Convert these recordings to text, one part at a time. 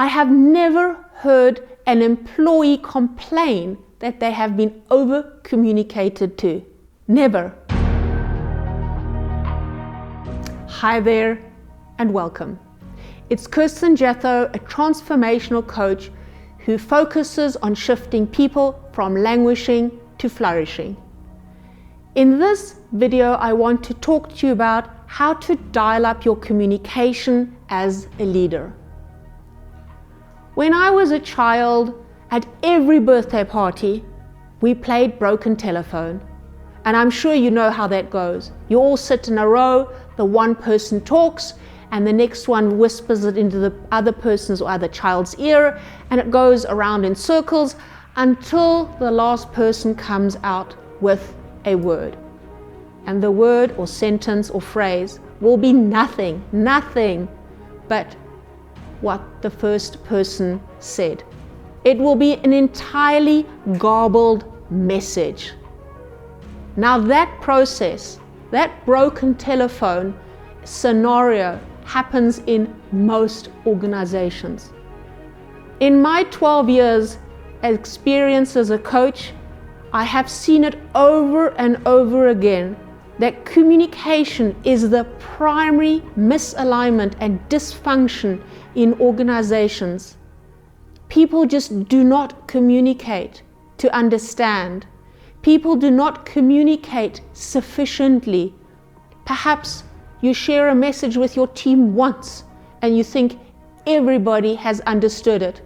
I have never heard an employee complain that they have been over-communicated to. Never. Hi there and welcome. It's Kirsten Jethou, a transformational coach who focuses on shifting people from languishing to flourishing. In this video, I want to talk to you about how to dial up your communication as a leader. When I was a child, at every birthday party, we played broken telephone. And I'm sure you know how that goes. You all sit in a row, the one person talks, and the next one whispers it into the other person's or other child's ear, and it goes around in circles until the last person comes out with a word. And the word or sentence or phrase will be nothing but what the first person said. It will be an entirely garbled message. Now that process, that broken telephone scenario happens in most organizations. In my 12 years experience as a coach, I have seen it over and over again that communication is the primary misalignment and dysfunction in organizations. People just do not communicate to understand. People do not communicate sufficiently. Perhaps you share a message with your team once and you think everybody has understood it.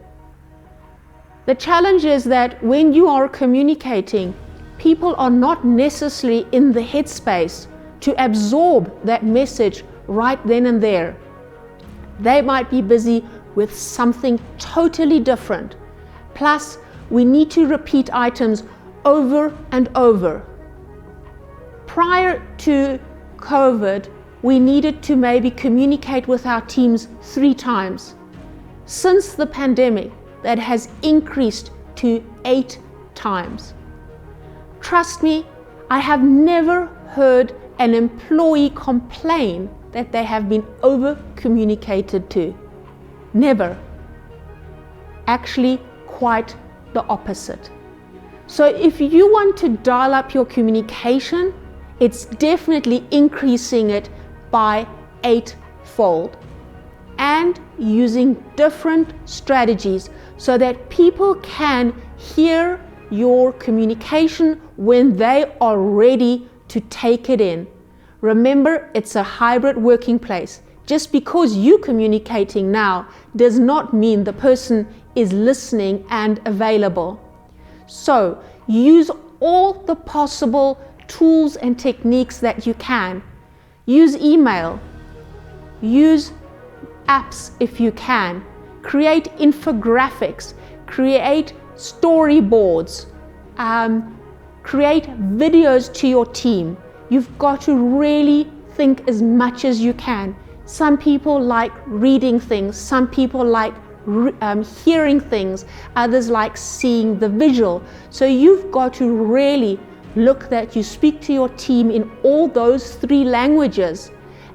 The challenge is that when you are communicating, people are not necessarily in the headspace to absorb that message right then and there. They might be busy with something totally different. Plus, we need to repeat items over and over. Prior to COVID, we needed to maybe communicate with our teams 3 times. Since the pandemic, that has increased to 8 times. Trust me, I have never heard an employee complain that they have been over-communicated to. Never. Actually, quite the opposite. So if you want to dial up your communication, it's definitely increasing it by 8-fold and using different strategies so that people can hear your communication when they are ready to take it in. Remember, it's a hybrid working place. Just because you're communicating now does not mean the person is listening and available. So use all the possible tools and techniques that you can. Use email, use apps if you can, create infographics, create storyboards, create videos to your team. You've got to really think as much as you can. Some people like reading things, some people like hearing things, others like seeing the visual. So you've got to really look that you speak to your team in all those 3 languages,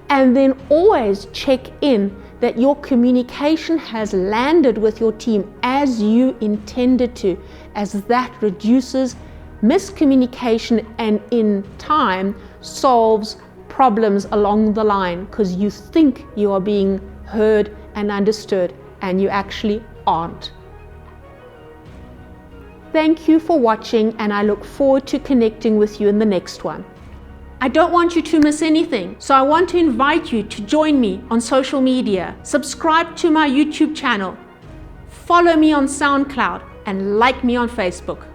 and then always check in that your communication has landed with your team as you intended to, as that reduces miscommunication and in time solves problems along the line, because you think you are being heard and understood and you actually aren't. Thank you for watching, and I look forward to connecting with you in the next one. I don't want you to miss anything, so I want to invite you to join me on social media, subscribe to my YouTube channel, follow me on SoundCloud, and like me on Facebook.